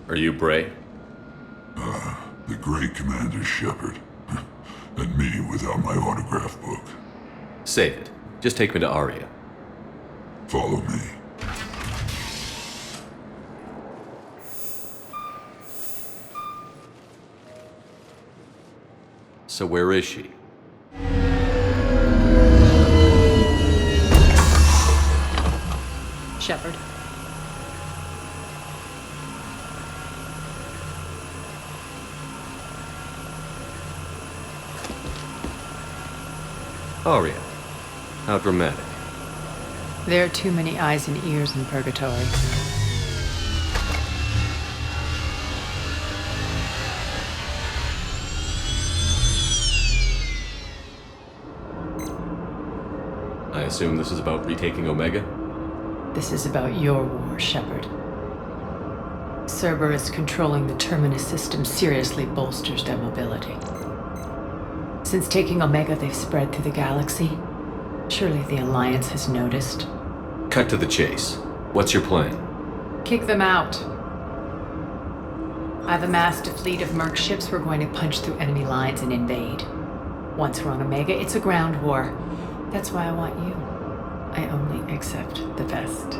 Are you Bray? The great Commander Shepard. And me without my autograph book. Save it. Just take me to Aria. Follow me. So where is she? Shepard. Aria. How dramatic. There are too many eyes and ears in Purgatory. I assume this is about retaking Omega? This is about your war, Shepard. Cerberus controlling the Terminus system seriously bolsters their mobility. Since taking Omega, they've spread through the galaxy. Surely the Alliance has noticed. Cut to the chase. What's your plan? Kick them out. I've amassed a fleet of merc ships. We're going to punch through enemy lines and invade. Once we're on Omega, it's a ground war. That's why I want you. I only accept the best.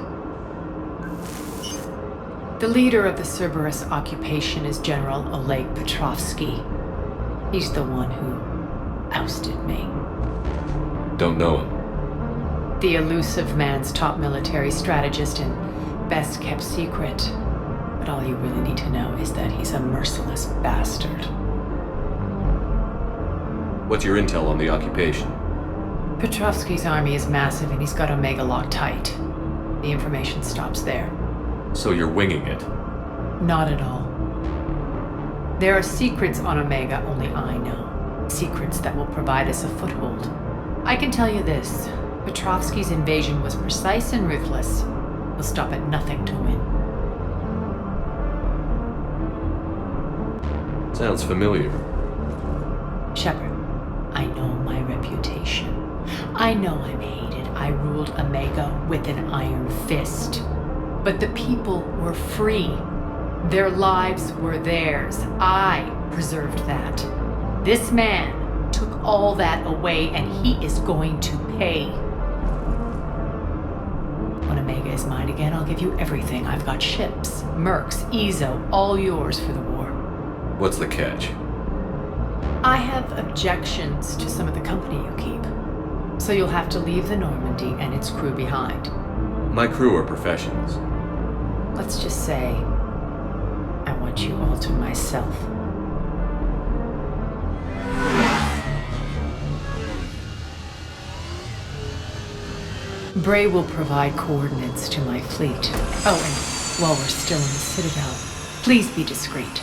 The leader of the Cerberus occupation is General Oleg Petrovsky. He's the one who ousted me. Don't know him. The elusive man's top military strategist and best kept secret. But all you really need to know is that he's a merciless bastard. What's your intel on the occupation? Petrovsky's army is massive and he's got Omega locked tight. The information stops there. So you're winging it? Not at all. There are secrets on Omega only I know. Secrets that will provide us a foothold. I can tell you this. Petrovsky's invasion was precise and ruthless. He'll stop at nothing to win. Sounds familiar. Shepard, I know my reputation. I know I'm hated. I ruled Omega with an iron fist. But the people were free. Their lives were theirs. I preserved that. This man took all that away, and he is going to pay. When Omega is mine again, I'll give you everything. I've got ships, mercs, Ezo, all yours for the war. What's the catch? I have objections to some of the company you keep. So you'll have to leave the Normandy and its crew behind. My crew are professionals. Let's just say, I want you all to myself. Bray will provide coordinates to my fleet. Oh, and while we're still in the Citadel, please be discreet.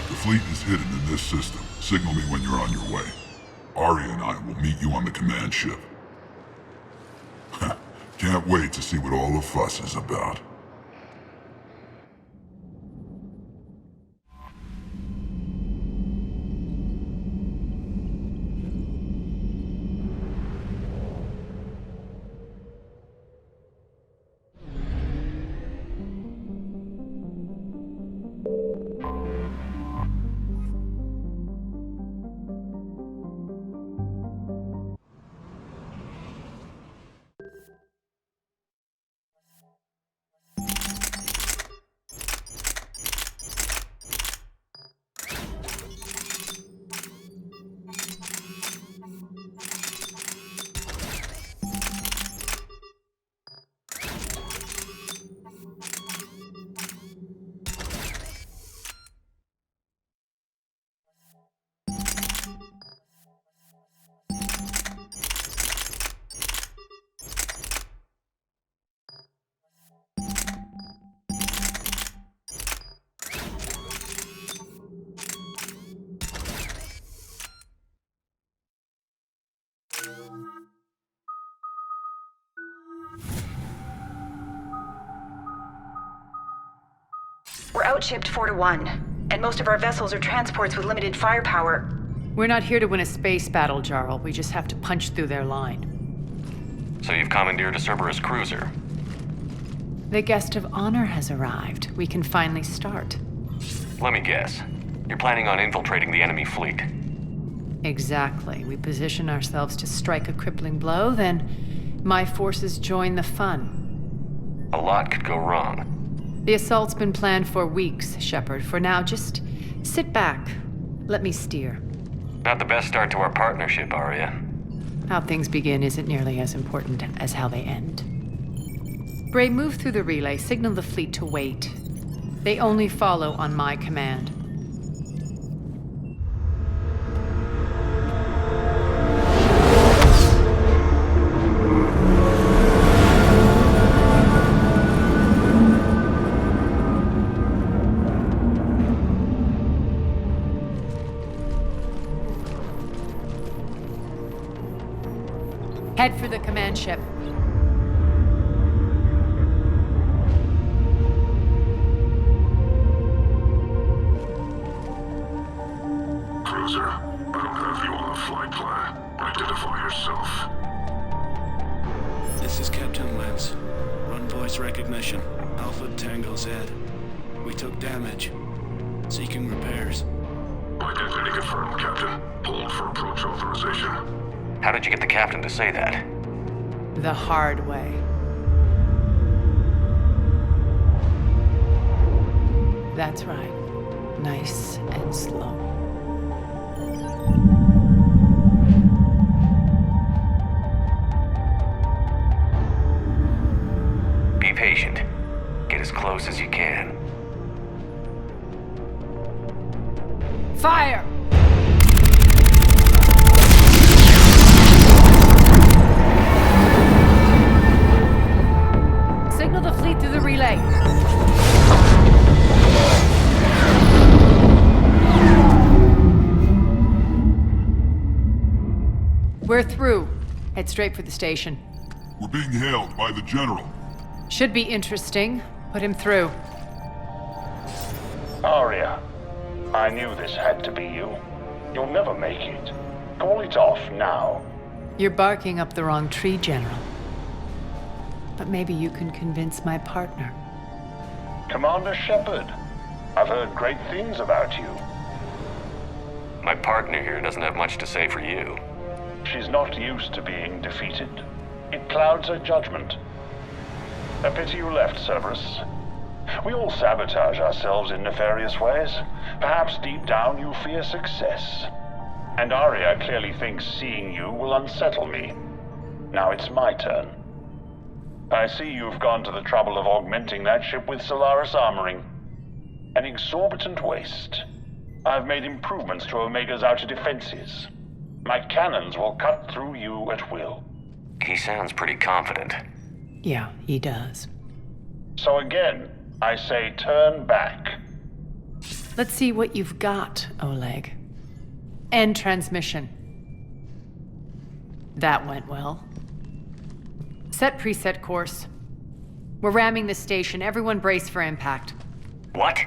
The fleet is hidden in this system. Signal me when you're on your way. Arya and I will meet you on the command ship. Can't wait to see what all the fuss is about. We're outshipped 4-1, and most of our vessels are transports with limited firepower. We're not here to win a space battle, Jarl. We just have to punch through their line. So you've commandeered a Cerberus cruiser. The guest of honor has arrived. We can finally start. Let me guess. You're planning on infiltrating the enemy fleet. Exactly. We position ourselves to strike a crippling blow, then my forces join the fun. A lot could go wrong. The assault's been planned for weeks, Shepard. For now, just sit back. Let me steer. Not the best start to our partnership, Arya. How things begin isn't nearly as important as how they end. Bray, move through the relay. Signal the fleet to wait. They only follow on my command. Head for the command ship. Cruiser, I don't have you on the flight plan. Identify yourself. This is Captain Lance. Run voice recognition. Alpha Tango Z. We took damage. Seeking repairs. Identity confirmed, Captain. Hold for approach authorization. How did you get the captain to say that? The hard way. That's right. Nice and slow. Be patient. Get as close as you can. Fire! Signal the fleet through the relay. We're through. Head straight for the station. We're being hailed by the General. Should be interesting. Put him through. Arya, I knew this had to be you. You'll never make it. Call it off now. You're barking up the wrong tree, General. But maybe you can convince my partner. Commander Shepard, I've heard great things about you. My partner here doesn't have much to say for you. She's not used to being defeated. It clouds her judgment. A pity you left, Cerberus. We all sabotage ourselves in nefarious ways. Perhaps deep down you fear success. And Arya clearly thinks seeing you will unsettle me. Now it's my turn. I see you've gone to the trouble of augmenting that ship with Solaris armoring. An exorbitant waste. I've made improvements to Omega's outer defenses. My cannons will cut through you at will. He sounds pretty confident. Yeah, he does. So again, I say turn back. Let's see what you've got, Oleg. End transmission. That went well. Set preset course. We're ramming the station. Everyone brace for impact. What?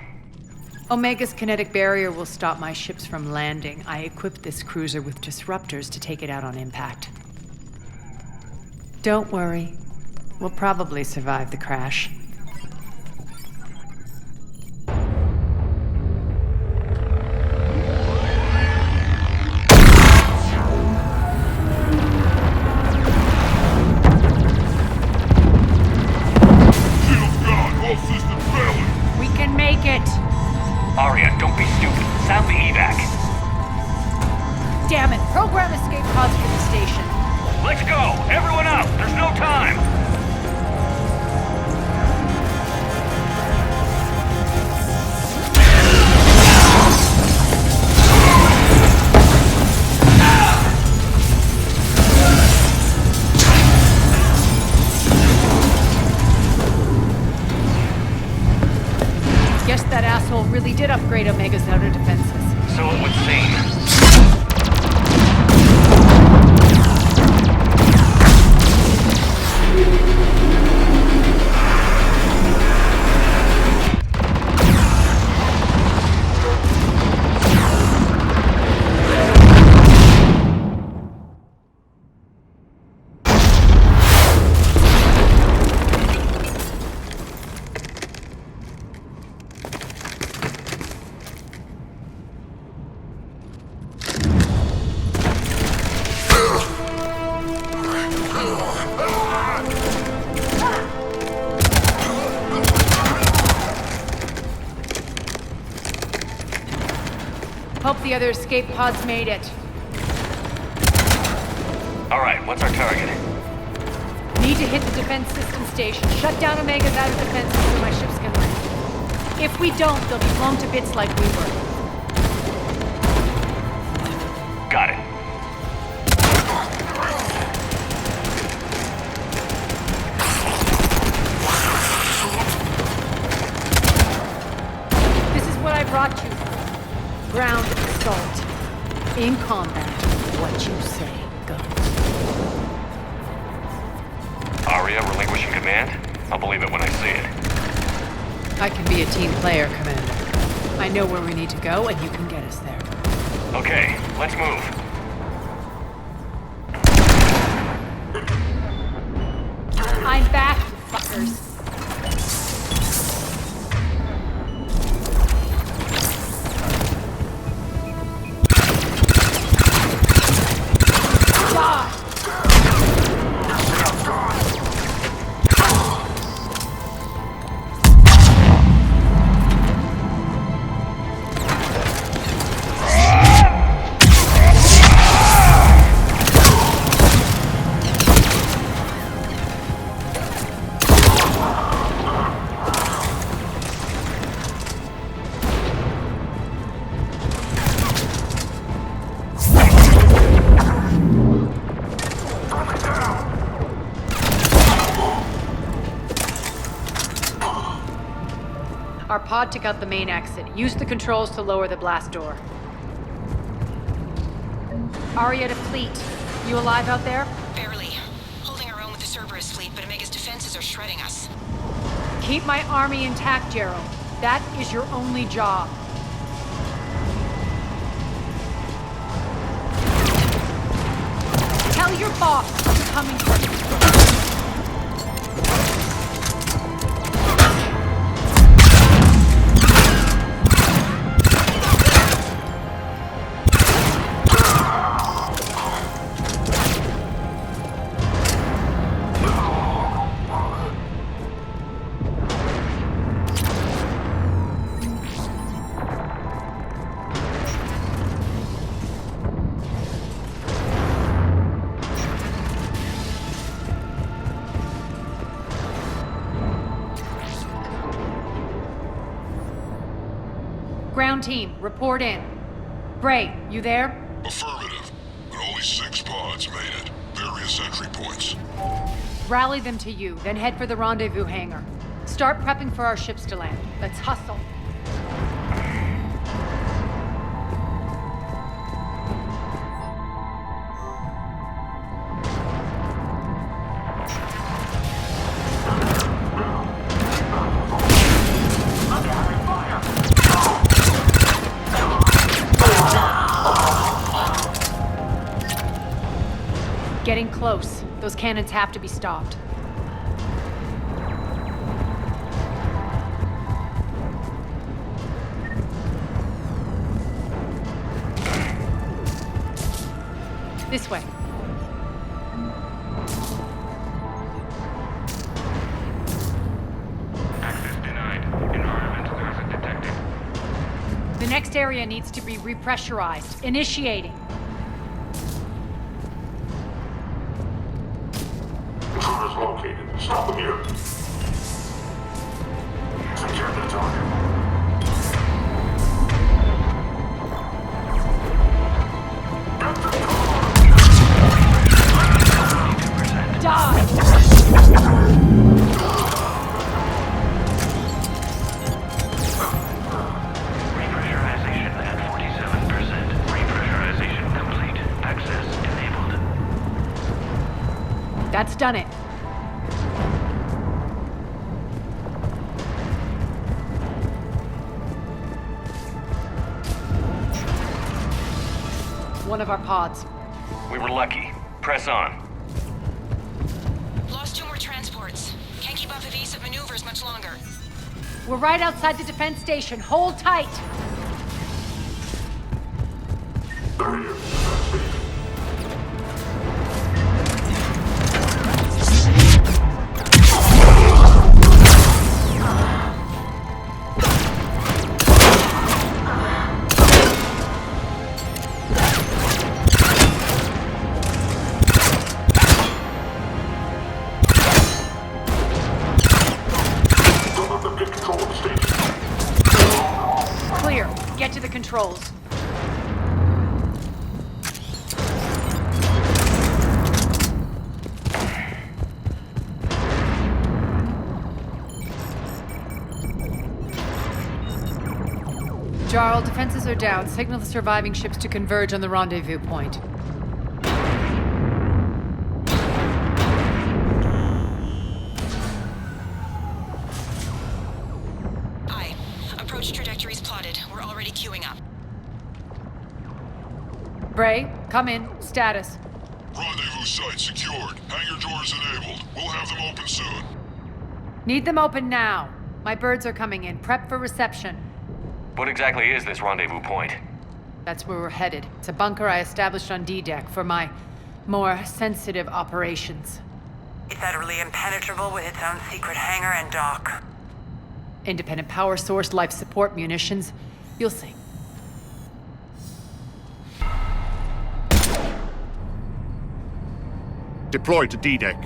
Omega's kinetic barrier will stop my ships from landing. I equipped this cruiser with disruptors to take it out on impact. Don't worry. We'll probably survive the crash. Shields gone! All systems failing! We can make it! Aria, don't be stupid. Sound the evac. Damn it! Program escape pods for the station. Let's go! Everyone up! There's no time! Guess that asshole really did upgrade Omega's outer defenses. So it would seem. Hope the other escape pods made it. All right, what's our target? Need to hit the defense system station. Shut down Omega's outer defenses so my ships can land. If we don't, they'll be blown to bits like we were. Got it. This is what I brought you. Ground assault. In combat, what you say goes. Aria relinquishing command? I'll believe it when I see it. I can be a team player, Commander. I know where we need to go, and you can get us there. Okay, let's move. I'm back, you fuckers. Our pod took out the main exit. Use the controls to lower the blast door. Aria to fleet. You alive out there? Barely. Holding our own with the Cerberus fleet, but Omega's defenses are shredding us. Keep my army intact, Gerald. That is your only job. Tell your boss I'm coming for you. Ground team, report in. Bray, you there? Affirmative. But only 6 pods made it. Various entry points. Rally them to you, then head for the rendezvous hangar. Start prepping for our ships to land. Let's hustle. Getting close. Those cannons have to be stopped. This way. Access denied. Environmental hazard detected. The next area needs to be repressurized. Initiating. Intruders located. Stop them here. Secure the target. Repressurization at 47%. Repressurization complete. Access enabled. That's done it. One of our pods. We were lucky. Press on. Lost 2 more transports. Can't keep up evasive maneuvers much longer. We're right outside the defense station. Hold tight. They're here. Defense station. Don't let them get control of the station. Clear. Get to the controls. Jarl, defenses are down. Signal the surviving ships to converge on the rendezvous point. Aye. Approach trajectories plotted. We're already queuing up. Bray, come in. Status. Rendezvous site secured. Hangar doors enabled. We'll have them open soon. Need them open now. My birds are coming in. Prep for reception. What exactly is this rendezvous point? That's where we're headed. It's a bunker I established on D-Deck for my more sensitive operations. It's utterly impenetrable with its own secret hangar and dock. Independent power source, life support, munitions. You'll see. Deploy to D-Deck.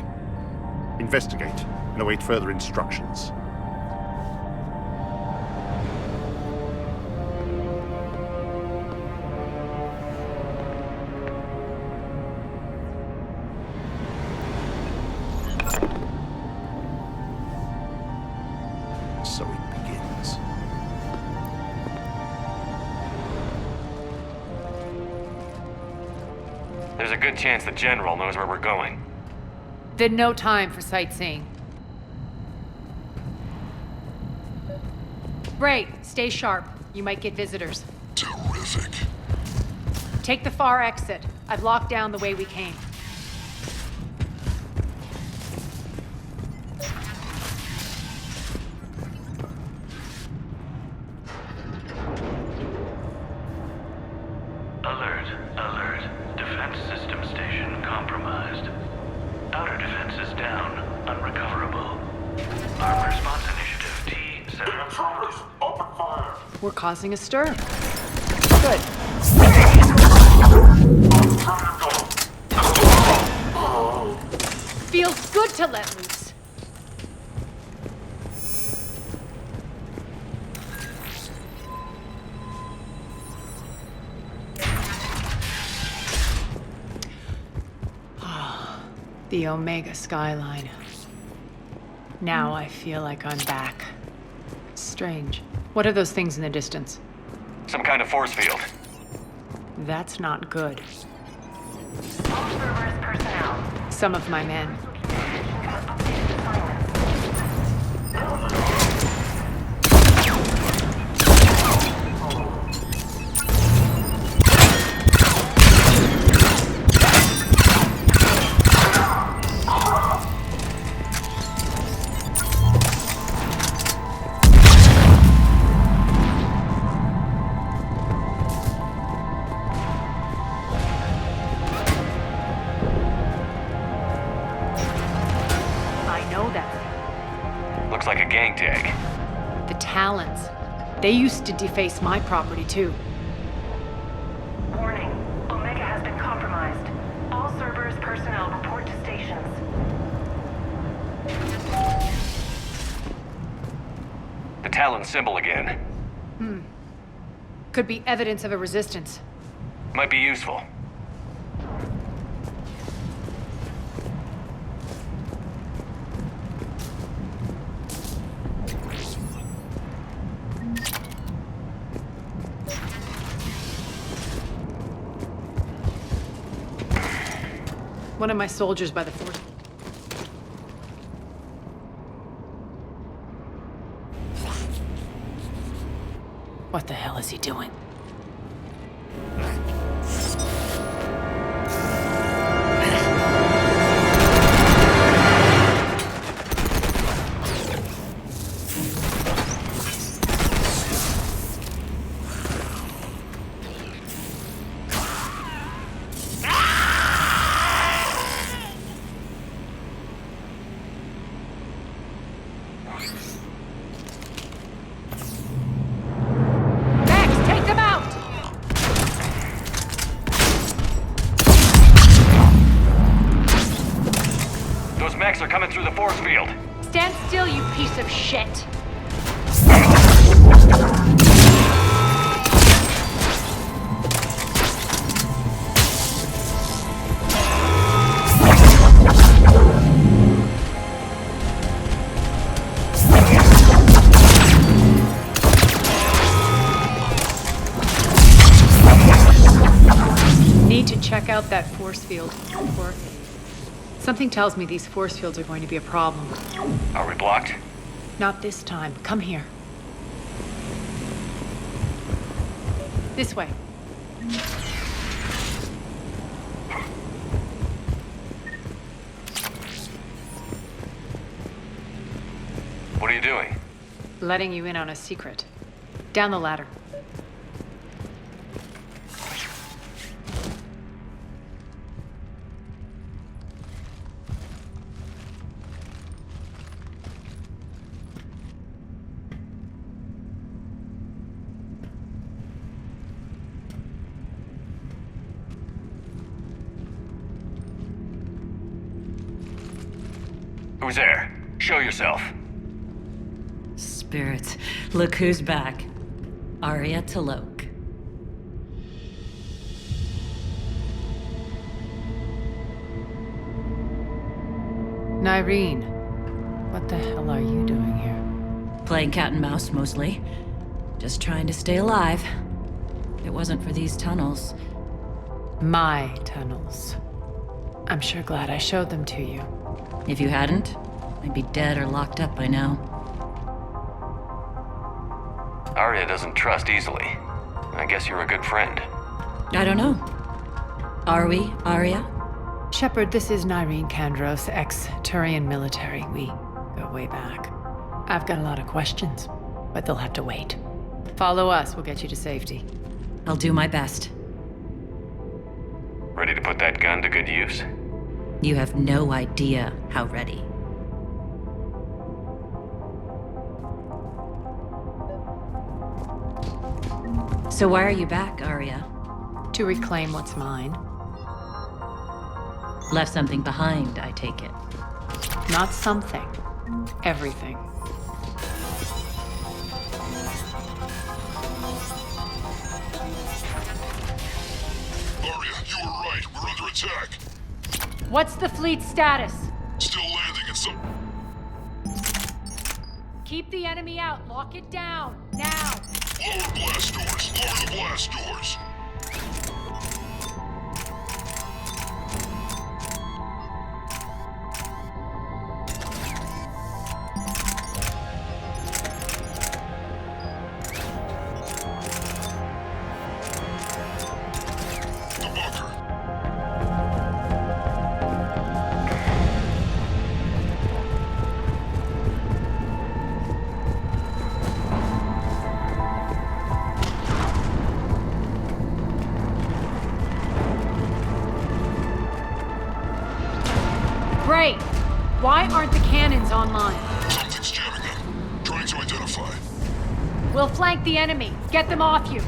Investigate and await further instructions. So it begins. There's a good chance the General knows where we're going. Then no time for sightseeing. Bray, stay sharp. You might get visitors. Terrific. Take the far exit. I've locked down the way we came. Alert, alert. Defense system station compromised. Outer defenses down, unrecoverable. Armed response initiative T7. Intruders, open fire. We're causing a stir. Good. Feels good to let loose. The Omega skyline. Now I feel like I'm back. Strange. What are those things in the distance? Some kind of force field. That's not good. All Cerberus personnel. Some of my men. Looks like a gang tag. The Talons. They used to deface my property too. Warning. Omega has been compromised. All Cerberus personnel report to stations. The Talon symbol again. Could be evidence of a resistance. Might be useful. One of my soldiers by the fort. What the hell is he doing? Mechs are coming through the force field. Stand still, you piece of shit! Need to check out that force field. Or something tells me these force fields are going to be a problem. Are we blocked? Not this time. Come here. This way. What are you doing? Letting you in on a secret. Down the ladder. Who's there? Show yourself. Spirits, look who's back. Arya T'Loak. Nyreen, what the hell are you doing here? Playing cat and mouse, mostly. Just trying to stay alive. If it wasn't for these tunnels. My tunnels. I'm sure glad I showed them to you. If you hadn't, I'd be dead or locked up by now. Arya doesn't trust easily. I guess you're a good friend. I don't know. Are we, Arya? Shepard, this is Nyreen Kandros, ex-Turian military. We go way back. I've got a lot of questions, but they'll have to wait. Follow us, we'll get you to safety. I'll do my best. Ready to put that gun to good use? You have no idea how ready. So why are you back, Arya? To reclaim what's mine. Left something behind, I take it. Not something. Everything. Arya, you were right. We're under attack. What's the fleet's status? Still landing at some... Keep the enemy out. Lock it down. Now. Lower blast doors! Lower the blast doors! The bunker. Great. Why aren't the cannons online? Something's jamming them. Trying to identify. We'll flank the enemy. Get them off you.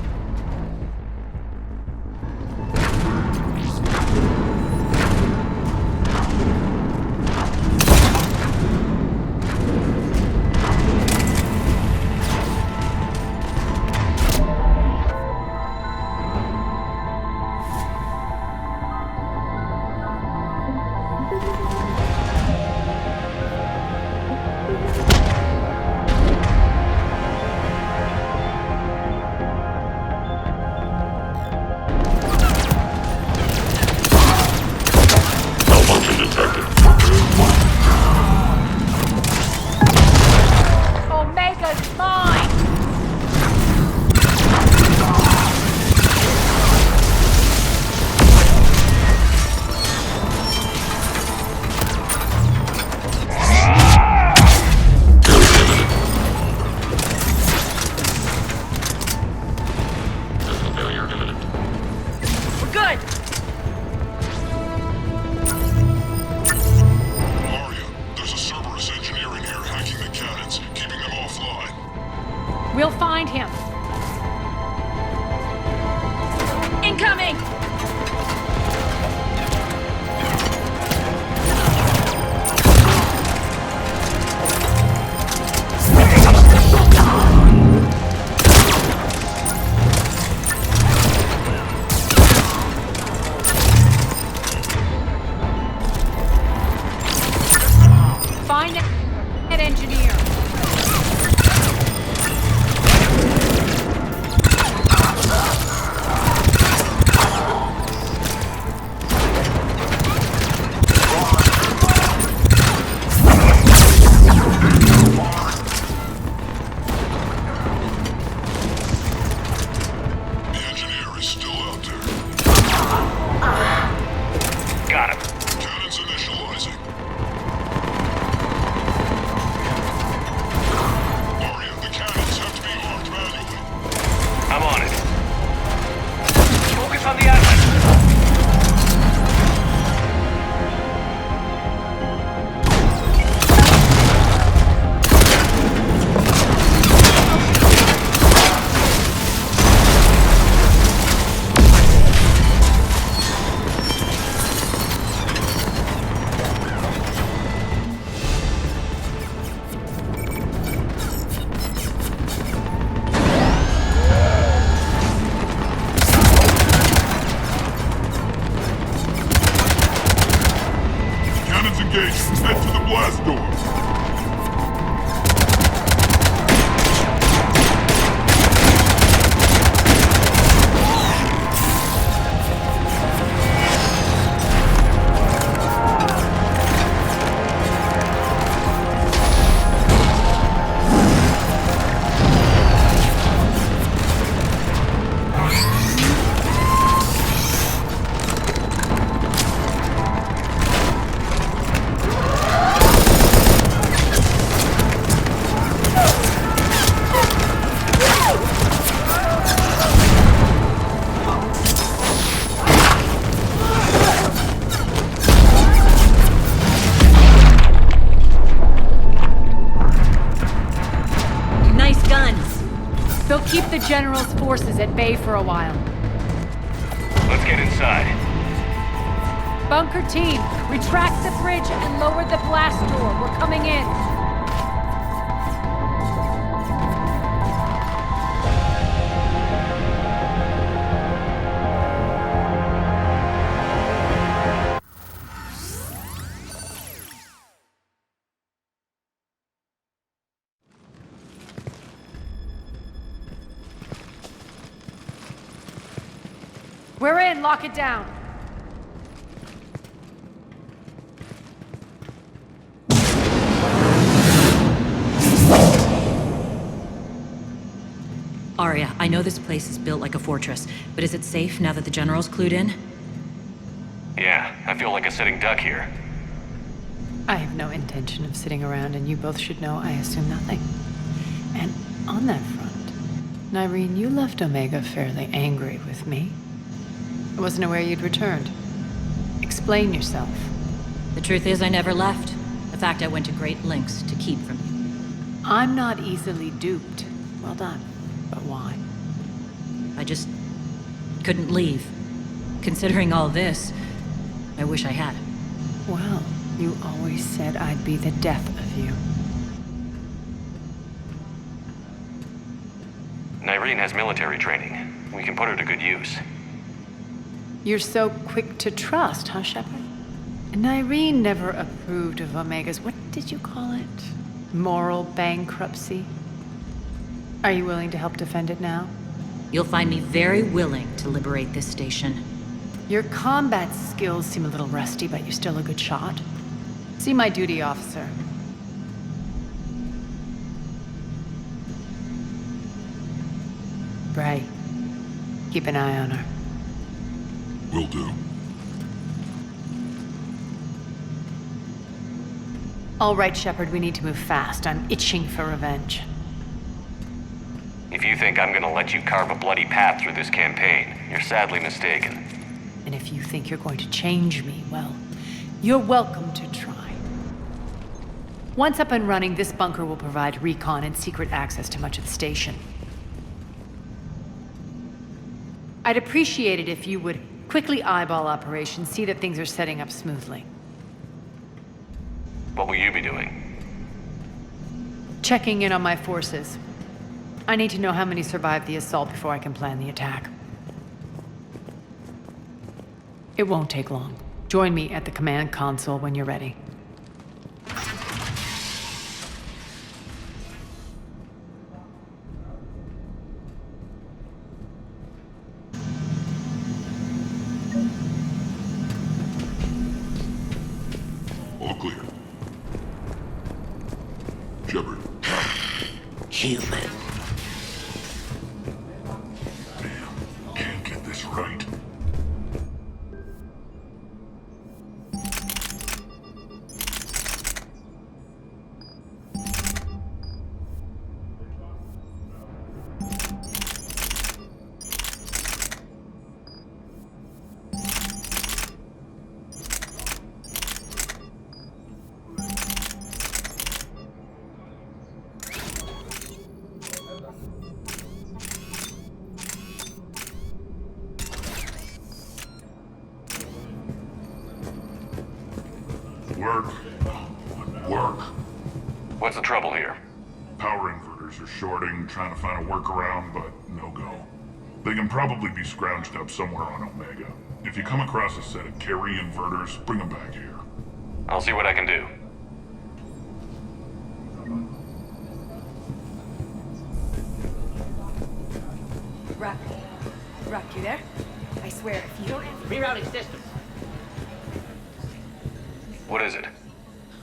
Omega's mine! We're good! Aria, there's a Cerberus engineer in here hacking the cannons, keeping them offline. We'll find him. Incoming! Find that engineer. The engineer is still out there. Got him. Cannons initializing. Aria, the cannons have to be armed manually. I'm on it. Focus on the island. Cannons engaged. Head to the blast door. Nice guns. They'll keep the General's forces at bay for a while. Let's get inside. Bunker team, retract the bridge and lower the blast door. We're coming in. We're in. Lock it down. Arya, I know this place is built like a fortress, but is it safe now that the General's clued in? Yeah, I feel like a sitting duck here. I have no intention of sitting around, and you both should know I assume nothing. And on that front, Nyreen, you left Omega fairly angry with me. I wasn't aware you'd returned. Explain yourself. The truth is, I never left. In fact, I went to great lengths to keep from you. I'm not easily duped. Well done. But why? I just couldn't leave. Considering all this, I wish I had. Well, you always said I'd be the death of you. Nyreen has military training. We can put her to good use. You're so quick to trust, huh, Shepard? Nyreen never approved of Omega's, what did you call it? Moral bankruptcy? Are you willing to help defend it now? You'll find me very willing to liberate this station. Your combat skills seem a little rusty, but you're still a good shot. See my duty officer. Bray, keep an eye on her. Will do. All right, Shepard, we need to move fast. I'm itching for revenge. If you think I'm gonna let you carve a bloody path through this campaign, you're sadly mistaken. And if you think you're going to change me, well, you're welcome to try. Once up and running, this bunker will provide recon and secret access to much of the station. I'd appreciate it if you would quickly eyeball operations, see that things are setting up smoothly. What will you be doing? Checking in on my forces. I need to know how many survived the assault before I can plan the attack. It won't take long. Join me at the command console when you're ready. All clear. Shepard. Human. Damn, can't get this right. Work. What's the trouble here? Power inverters are shorting, trying to find a workaround, but no go. They can probably be scrounged up somewhere on Omega. If you come across a set of carry inverters, bring them back here. I'll see what I can do. Rock, you there? I swear, if you don't... Rerouting system. What is it?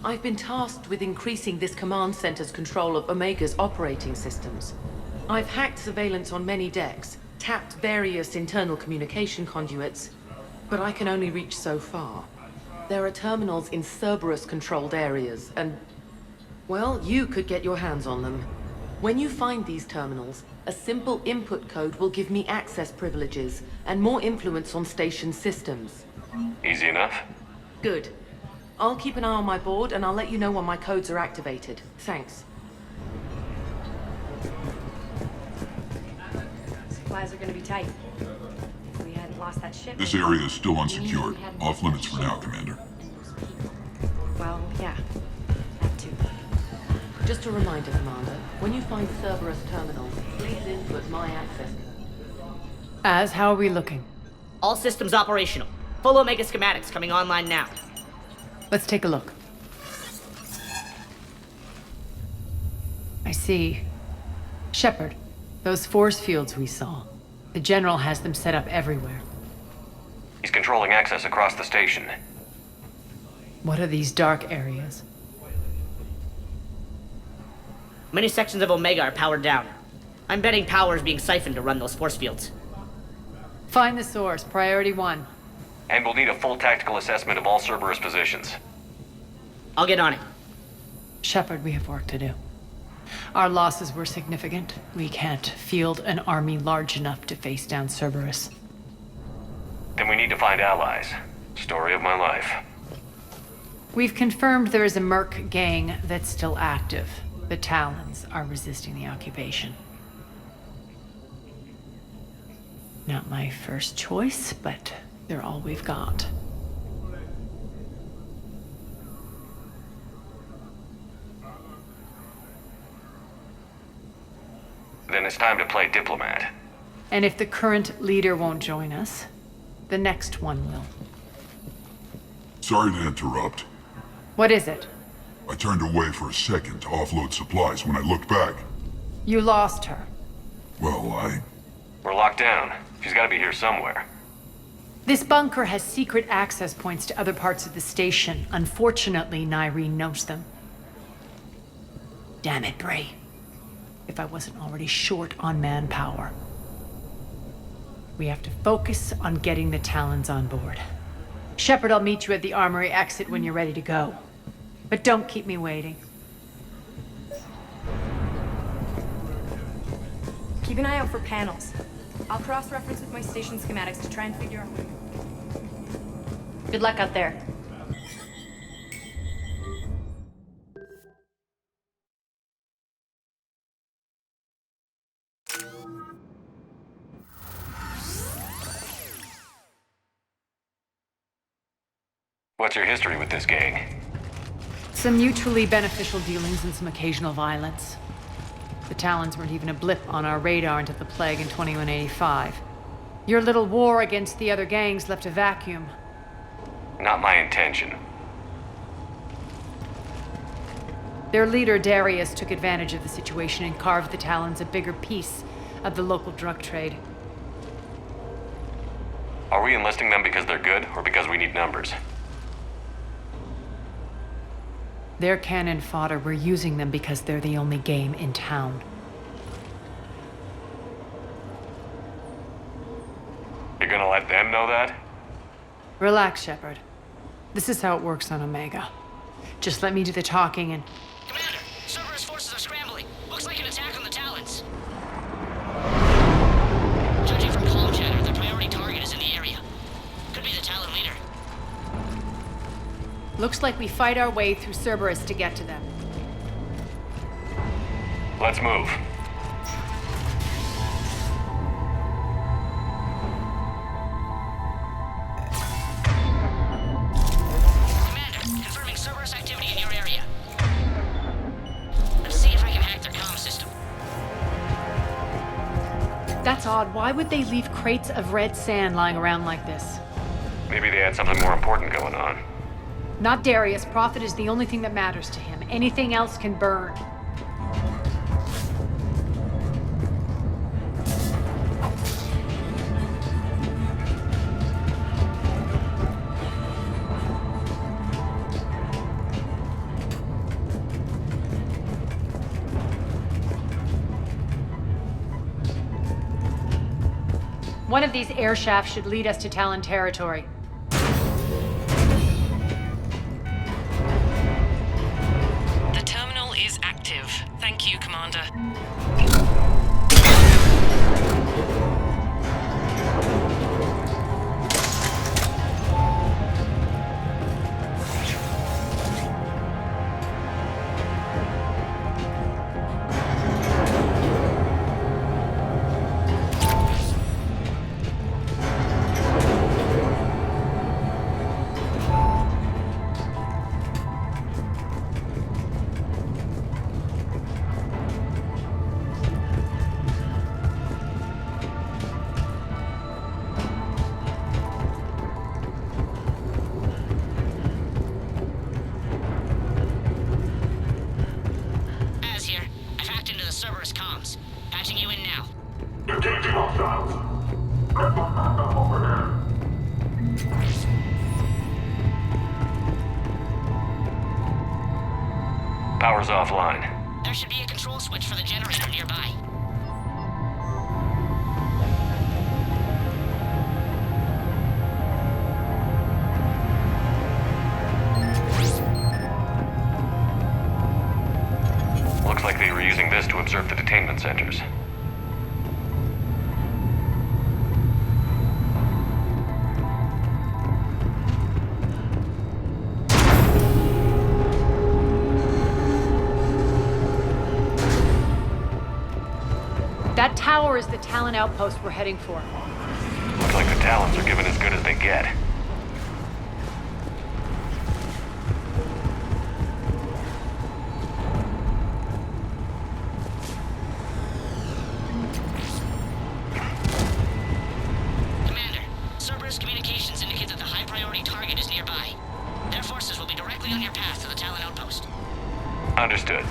I've been tasked with increasing this command center's control of Omega's operating systems. I've hacked surveillance on many decks, tapped various internal communication conduits, but I can only reach so far. There are terminals in Cerberus-controlled areas, and... well, you could get your hands on them. When you find these terminals, a simple input code will give me access privileges and more influence on station systems. Easy enough? Good. I'll keep an eye on my board, and I'll let you know when my codes are activated. Thanks. Supplies are gonna be tight. If we hadn't lost that ship... This area is still unsecured. Off limits for now, Commander. Well, yeah. That too. Just a reminder, Commander. When you find Cerberus terminals, please input my access. Az, how are we looking? All systems operational. Full Omega schematics coming online now. Let's take a look. I see. Shepard, those force fields we saw. The General has them set up everywhere. He's controlling access across the station. What are these dark areas? Many sections of Omega are powered down. I'm betting power is being siphoned to run those force fields. Find the source, priority 1. And we'll need a full tactical assessment of all Cerberus positions. I'll get on it. Shepard, we have work to do. Our losses were significant. We can't field an army large enough to face down Cerberus. Then we need to find allies. Story of my life. We've confirmed there is a Merc gang that's still active. The Talons are resisting the occupation. Not my first choice, but they're all we've got. Then it's time to play diplomat. And if the current leader won't join us, the next one will. Sorry to interrupt. What is it? I turned away for a second to offload supplies. When I looked back, You lost her. well, We're locked down. She's gotta be here somewhere. This bunker has secret access points to other parts of the station. Unfortunately, Nyreen knows them. Damn it, Bray. If I wasn't already short on manpower. We have to focus on getting the Talons on board. Shepard, I'll meet you at the armory exit when you're ready to go. But don't keep me waiting. Keep an eye out for panels. I'll cross-reference with my station schematics to try and figure out... Good luck out there. What's your history with this gang? Some mutually beneficial dealings and some occasional violence. The Talons weren't even a blip on our radar until the plague in 2185. Your little war against the other gangs left a vacuum. Not my intention. Their leader, Darius, took advantage of the situation and carved the Talons a bigger piece of the local drug trade. Are we enlisting them because they're good, or because we need numbers? They're cannon fodder. We're using them because they're the only game in town. You're gonna let them know that? Relax, Shepard. This is how it works on Omega. Just let me do the talking and... Commander, Cerberus forces are scrambling. Looks like an attack on the Talons. Judging from comm chatter, the priority target is in the area. Could be the Talon leader. Looks like we fight our way through Cerberus to get to them. Let's move. Commander, confirming Cerberus activity in your area. Let's see if I can hack their comm system. That's odd. Why would they leave crates of red sand lying around like this? Maybe they had something more important going on. Not Darius. Profit is the only thing that matters to him. Anything else can burn. One of these air shafts should lead us to Talon territory. The terminal is active. Thank you, Commander. Cerberus comms. Patching you in now. Engaging hostiles. Over here. Power's offline. There should be a control switch for the generator nearby. Looks like they were using this to observe the detainment centers. That tower is the Talon outpost we're heading for. Looks like the Talons are giving as good as they get. Commander, Cerberus communications indicate that the high-priority target is nearby. Their forces will be directly on your path to the Talon outpost. Understood.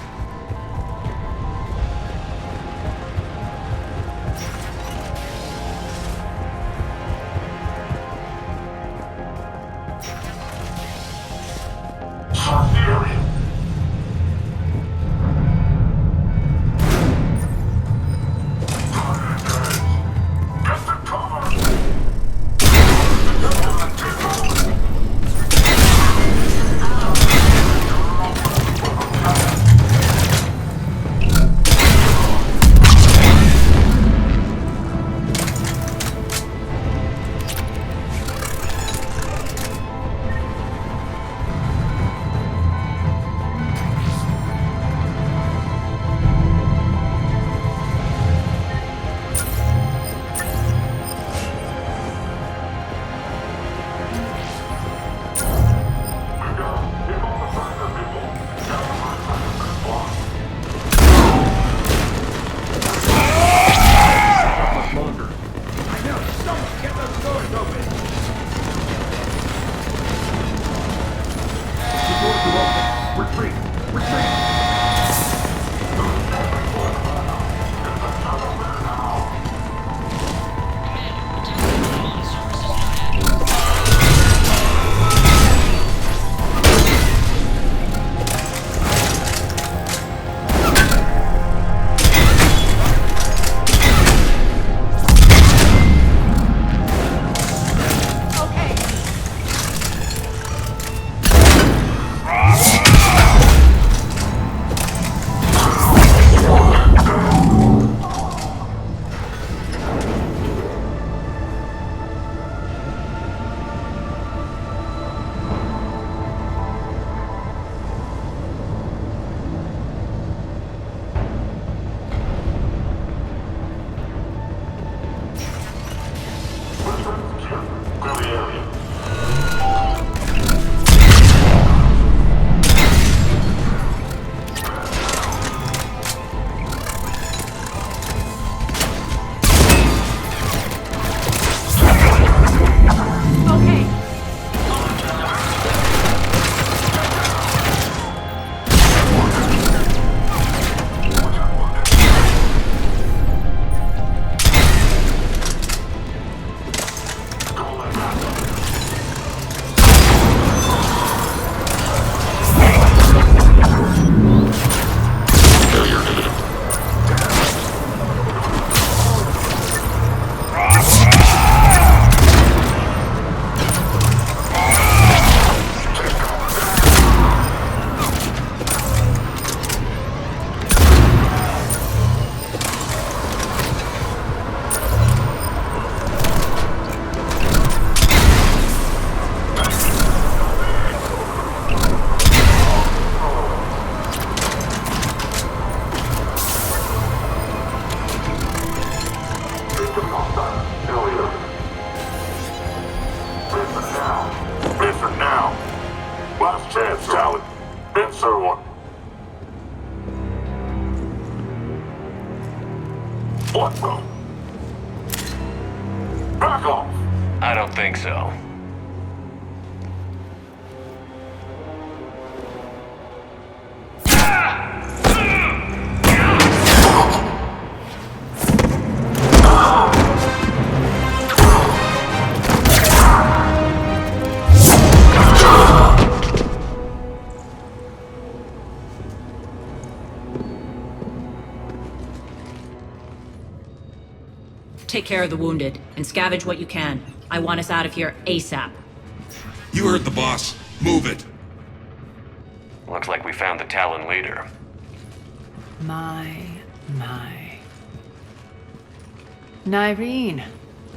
What the? Back off! I don't think so. take care of the wounded, and scavenge what you can. I want us out of here ASAP. You heard the boss. Move it. Looks like we found the Talon leader. My. Nyreen,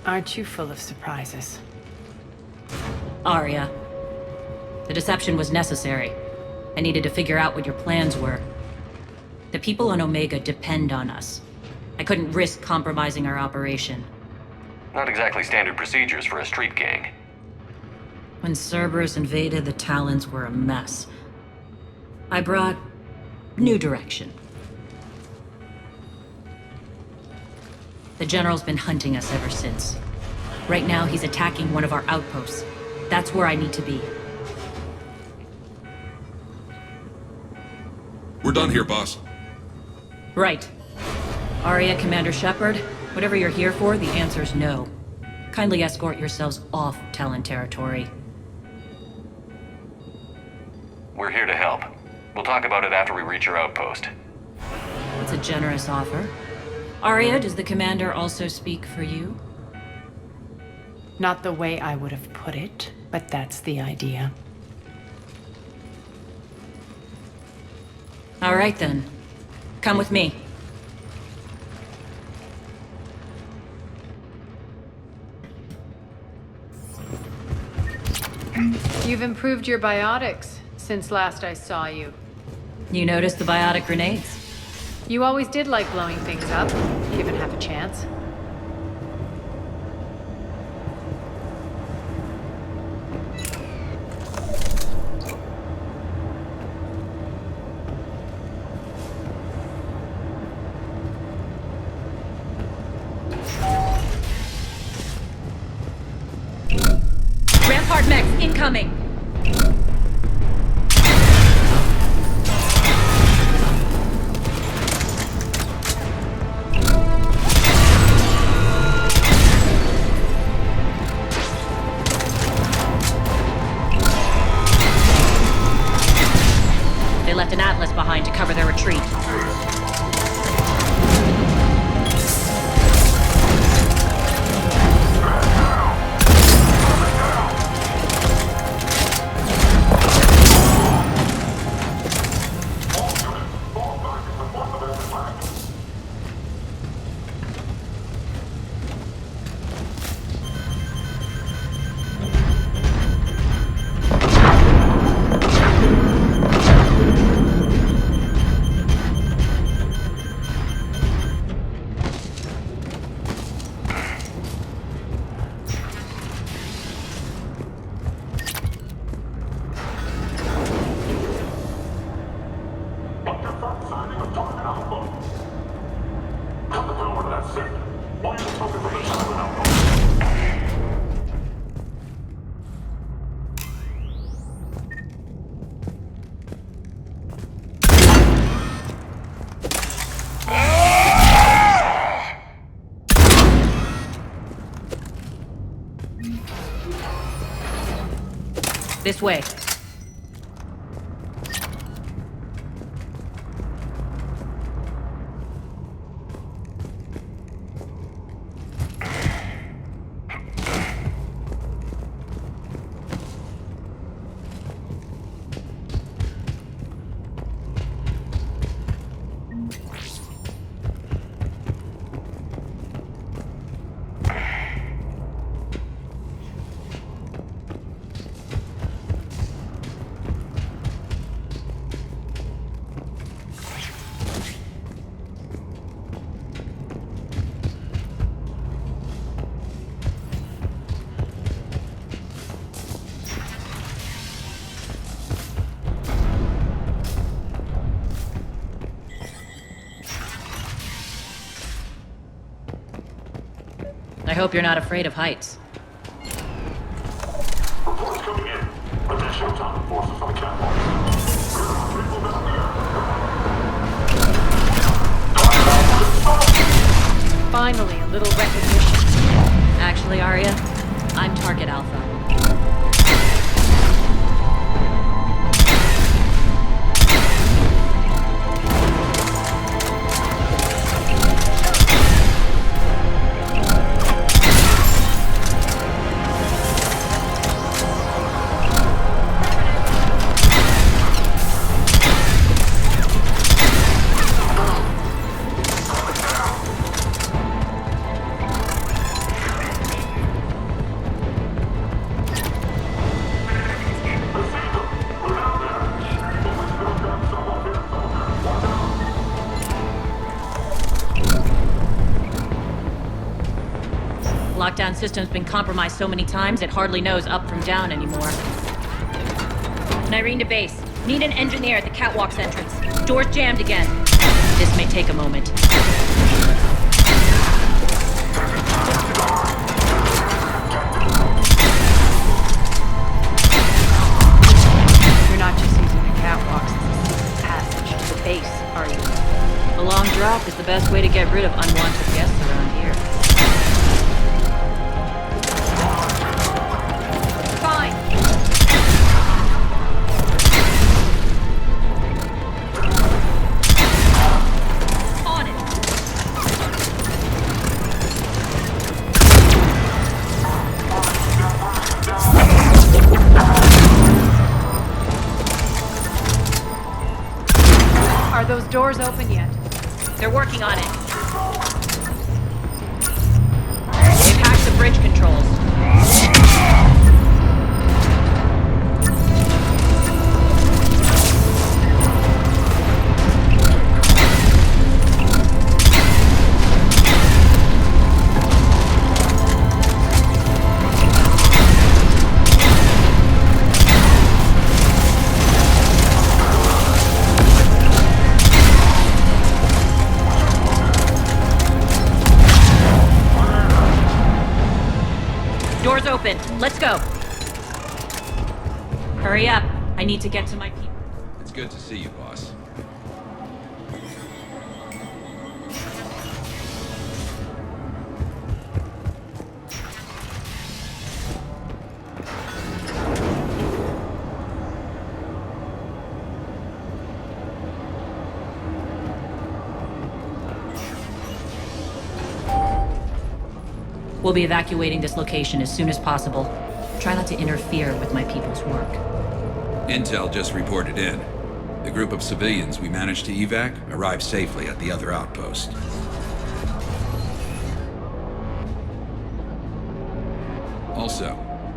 aren't you full of surprises? Arya. The deception was necessary. I needed to figure out what your plans were. The people on Omega depend on us. I couldn't risk compromising our operation. Not exactly standard procedures for a street gang. When Cerberus invaded, the Talons were a mess. I brought new direction. The General's been hunting us ever since. Right now, he's attacking one of our outposts. That's where I need to be. We're done here, boss. Right. Arya, Commander Shepard, whatever you're here for, the answer's no. Kindly escort yourselves off Talon territory. We're here to help. We'll talk about it after we reach your outpost. It's a generous offer. Arya, does the Commander also speak for you? Not the way I would have put it, but that's the idea. All right then. Come with me. You've improved your biotics since last I saw you. You noticed the biotic grenades? You always did like blowing things up, given half a chance. Rampart mechs incoming! They left an Atlas behind to cover their retreat. This way. I hope you're not afraid of heights. Reports coming in. Attention, Talon forces on the catwalk. Finally, a little recognition. Actually, Arya, I'm Target Alpha. Lockdown system's been compromised so many times it hardly knows up from down anymore. Nyreen to base. Need an engineer at the catwalk's entrance. Door's jammed again. This may take a moment. You're not just using the catwalks as a secret passage to the base, are you? A long drop is the best way to get rid of unwanted guests around here. Fine. On it! Are those doors open yet? They're working on it. They've hacked the bridge controls. Door's open. Let's go. Hurry up. I need to get to my people. It's good to see you, boss. We'll be evacuating this location as soon as possible. Try not to interfere with my people's work. Intel just reported in. The group of civilians we managed to evac arrived safely at the other outpost. Also,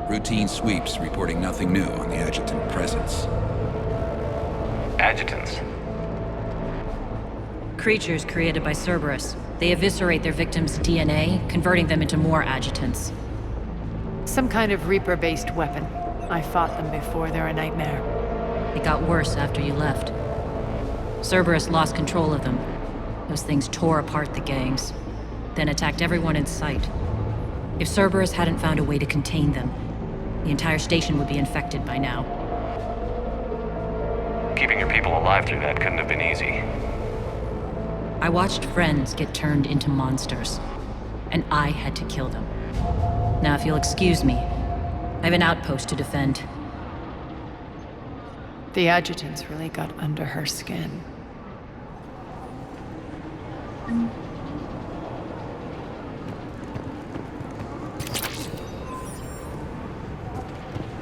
routine sweeps reporting nothing new on the adjutant presence. Adjutants? Creatures created by Cerberus. They eviscerate their victims' DNA, converting them into more adjutants. Some kind of Reaper-based weapon. I fought them before. They're a nightmare. It got worse after you left. Cerberus lost control of them. Those things tore apart the gangs, then attacked everyone in sight. If Cerberus hadn't found a way to contain them, the entire station would be infected by now. Keeping your people alive through that couldn't have been easy. I watched friends get turned into monsters, and I had to kill them. Now, if you'll excuse me, I have an outpost to defend. The adjutants really got under her skin.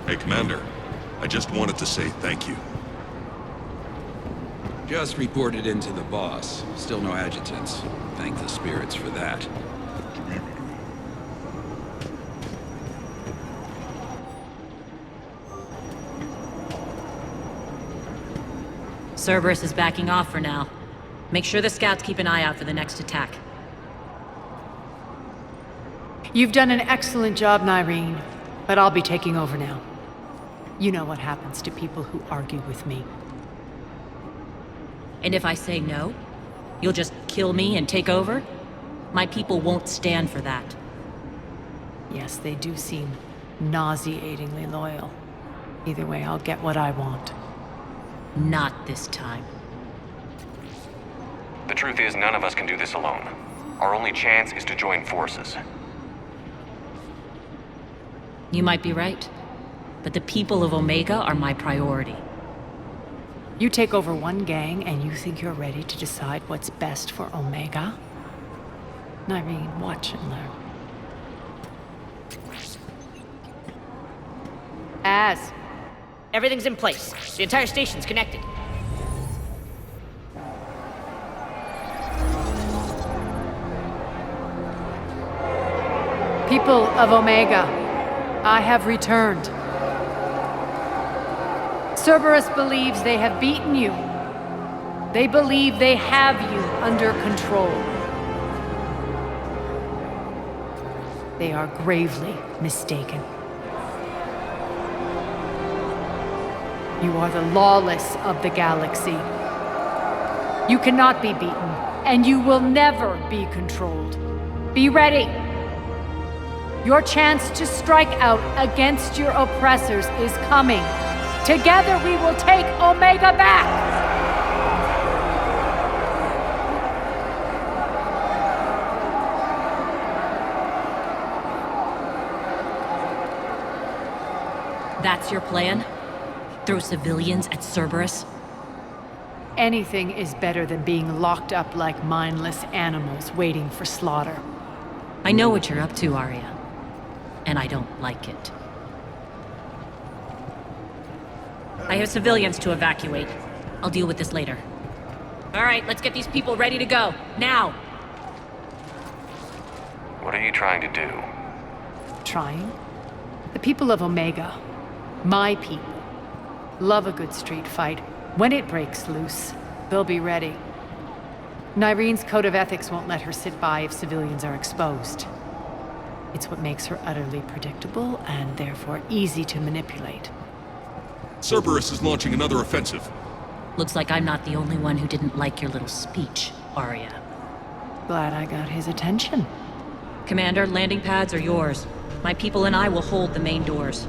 Hey, Commander. I just wanted to say thank you. Just reported into the boss. Still no adjutants. Thank the spirits for that. Cerberus is backing off for now. Make sure the scouts keep an eye out for the next attack. You've done an excellent job, Nyreen, but I'll be taking over now. You know what happens to people who argue with me. And if I say no, you'll just kill me and take over? My people won't stand for that. Yes, they do seem nauseatingly loyal. Either way, I'll get what I want. Not this time. The truth is, none of us can do this alone. Our only chance is to join forces. You might be right, but the people of Omega are my priority. You take over one gang and you think you're ready to decide what's best for Omega? Nyreen, watch and learn. Az. Everything's in place. The entire station's connected. People of Omega, I have returned. Cerberus believes they have beaten you. They believe they have you under control. They are gravely mistaken. You are the lawless of the galaxy. You cannot be beaten, and you will never be controlled. Be ready. Your chance to strike out against your oppressors is coming. Together we will take Omega back! That's your plan? Throw civilians at Cerberus? Anything is better than being locked up like mindless animals waiting for slaughter. I know what you're up to, Arya. And I don't like it. I have civilians to evacuate. I'll deal with this later. All right, let's get these people ready to go. Now! What are you trying to do? Trying? The people of Omega, my people, love a good street fight. When it breaks loose, they'll be ready. Nyrene's code of ethics won't let her sit by if civilians are exposed. It's what makes her utterly predictable and therefore easy to manipulate. Cerberus is launching another offensive. Looks like I'm not the only one who didn't like your little speech, Arya. Glad I got his attention. Commander, landing pads are yours. My people and I will hold the main doors.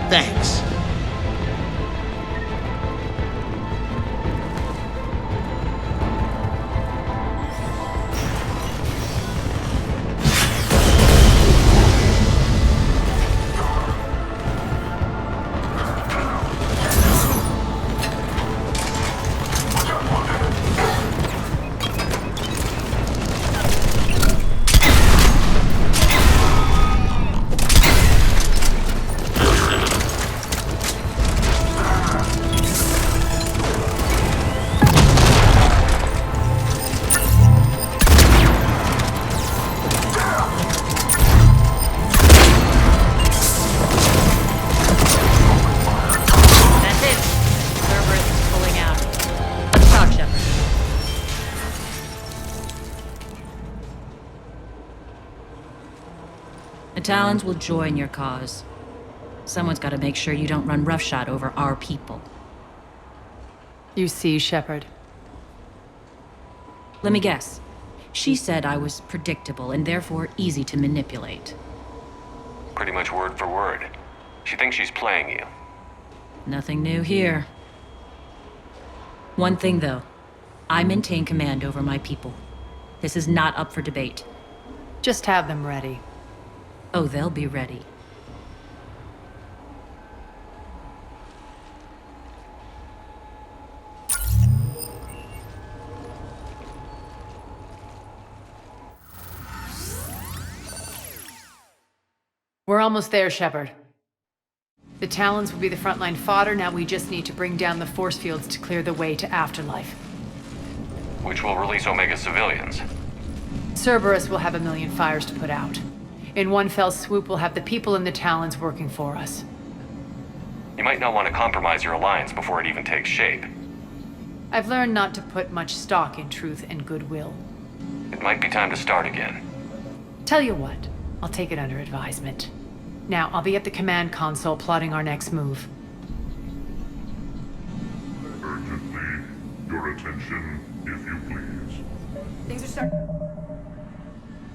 Thanks. Talons will join your cause. Someone's got to make sure you don't run roughshod over our people. You see, Shepard. Let me guess. She said I was predictable and therefore easy to manipulate. Pretty much word for word. She thinks she's playing you. Nothing new here. One thing, though. I maintain command over my people. This is not up for debate. Just have them ready. Oh, they'll be ready. We're We're almost there, Shepard. The Talons will be the frontline fodder, now we just need to bring down the force fields to clear the way to Afterlife. Which will release Omega civilians. Cerberus will have 1 million fires to put out. In one fell swoop, we'll have the people in the Talons working for us. You might not want to compromise your alliance before it even takes shape. I've learned not to put much stock in truth and goodwill. It might be time to start again. Tell you what, I'll take it under advisement. Now, I'll be at the command console plotting our next move. Urgently, your attention, if you please. Things are starting.